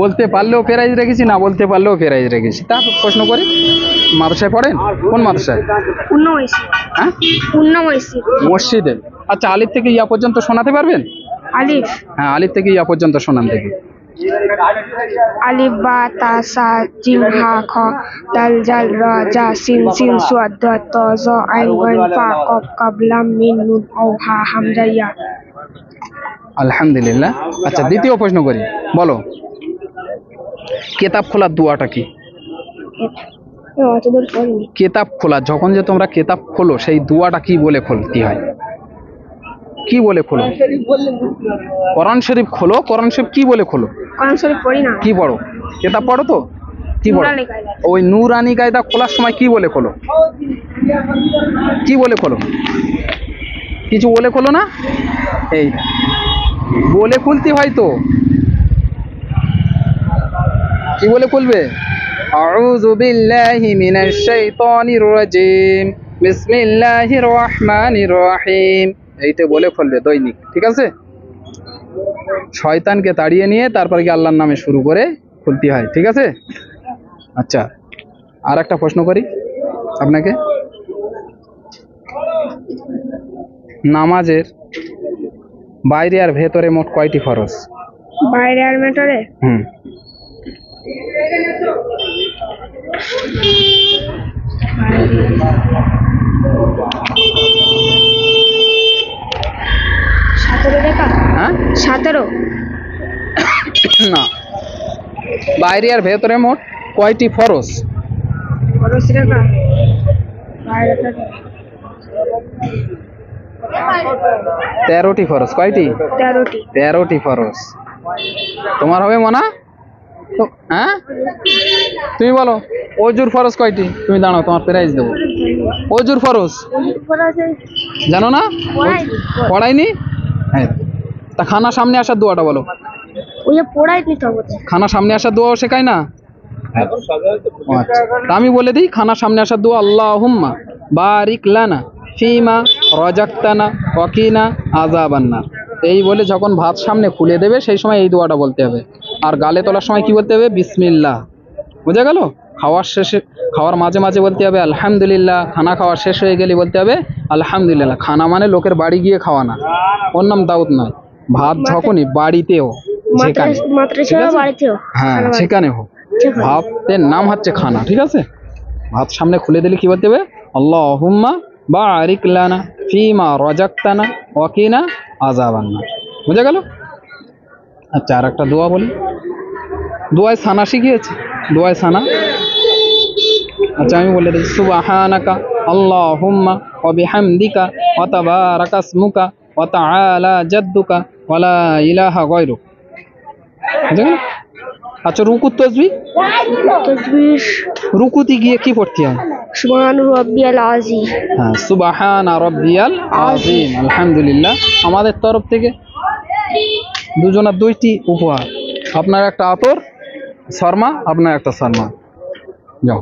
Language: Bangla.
বলতে পারলেও প্রাইজ রেখেছি, না বলতে পারলেও প্রাইজ রেখেছি। তা প্রশ্ন করি, মাদ্রাসায় পড়েন? কোন মাদ্রাসায়? হ্যাঁ, মসজিদে। আচ্ছা, আলিফ থেকে ইয়া পর্যন্ত শোনাতে পারবেন? আলিফ? হ্যাঁ, আলিফ থেকে ইয়া পর্যন্ত শোনান দেখি। আলিফ বা তা সা জিম হা খ দাল জাল রা জা সিন সিন সাদ দ ত জ আইন গাইন ফা কফ কাফ লাম মিম নুন ও হা হামজা ইয়া। আলহামদুলিল্লাহ। আচ্ছা, দ্বিতীয় প্রশ্ন করি, বলো কেতাব খোলার দোয়াটা কি? কেতাব খোলা, যখন যে তোমরা কেতাব খোলো সেই দোয়াটা কি বলে খুলতে হয়? কি বলে খোলো? কোরআন শরীফ খোলো। কোরআন শরীফ কি বলে খোলো? কোরআন শরীফ পড়ি না। কি পড়ো? কেতাব পড়ো তো? কি পড়ো? ওই নূরানি কায়দা খোলার সময় কি বলে খোলো? কি বলে খোলো? কিছু বলে খোলো না? এই বলে খুলতে হয় তো। কি বলে খুলবে? আউযু বিল্লাহি মিনাশ শাইতানির রাজিম, বিসমিল্লাহির রহমানির রহিম, এইটা বলে খুলবে দৈনিক, ঠিক আছে? শয়তানকে তাড়িয়ে নিয়ে তারপরে কি আল্লাহর নামে শুরু করে খুলতে হয়, ঠিক আছে? আচ্ছা, আর একটা প্রশ্ন করি আপনাকে, নামাজের বাইরে আর ভেতরে মোট কয়টি ফরজ? বাইরে আর ভেতরে? হুম, হ্যাঁ 17। না, বাইরে আর ভেতরে মোট কয়টি ফরজ? 13টি ফরজ। কয়টি? 13টি ফরজ। তোমার হবে মনে? হ্যাঁ, তুমি বলো ওজুর ফরজ কয়টি? তুমি দাঁড়াও, তোমার প্রাইজ দেবো। ওজুর ফরজ জানো না? পড়াইনি? হ্যাঁ, তা খানা সামনে আসার দোয়াটা বলো। খানা সামনে আসার দোয়াও শেখায় না? আচ্ছা, আমি বলে দিই খানা সামনে আসার দোয়া, আল্লাহুম্মা বারিক লানা ফিমা রাযাকতানা ওয়া কিনা আযাবান নার। এই বলে যখন ভাত সামনে খুলে দেবে সেই সময় এই দোয়াটা বলতে হবে। আর গালে তোলার সময় কি বলতে হবে? বিসমিল্লাহ। বুঝা গেল? খাওয়ার শেষে, খাওয়ার মাঝে মাঝে বলতে হবে আলহামদুলিল্লাহ। খানা খাওয়া শেষ হয়ে গেলে বলতে হবে আলহামদুলিল্লাহ। খানা মানে লোকের বাড়ি গিয়ে খাওয়া না, ওর নাম দাউদ নয়। ভাত যখনই বাড়িতেও, যেখানে, হ্যাঁ সেখানে হোক, ভাতের নাম হচ্ছে খানা, ঠিক আছে? ভাত সামনে খুলে দিলে কি বলতে হবে? আল্লাহুম্মা বারিক লানা ফিমা রাযাকতানা ওয়া কিনা আযাবান নার। বুঝা গেল? আচ্ছা, আর একটা দোয়া বলি। দোয়ায় সানা শিখিয়েছি, দোয়ায় সানা। আচ্ছা, আমি বলে দিই, সুবহানাকা আল্লাহুম্মা ওয়া বিহামদিকা ওয়া তাবারাকা ইসমুকা ওয়া তাআলা জাদ্দুকা ওয়া লা ইলাহা গায়রুক। বুঝা গেল? আচ্ছা, রুকুত তাসবিহ রুকুতে গিয়ে কি পড়তে হয়? সুবহান রাব্বিয়াল আযীম। হ্যাঁ, সুবহানা রাব্বিয়াল আযীম। আলহামদুলিল্লাহ, আমাদের তরফ থেকে দুজনের 2টি উপহার। আপনার একটা আতর শর্মা, আপনার একটা শর্মা। যাও।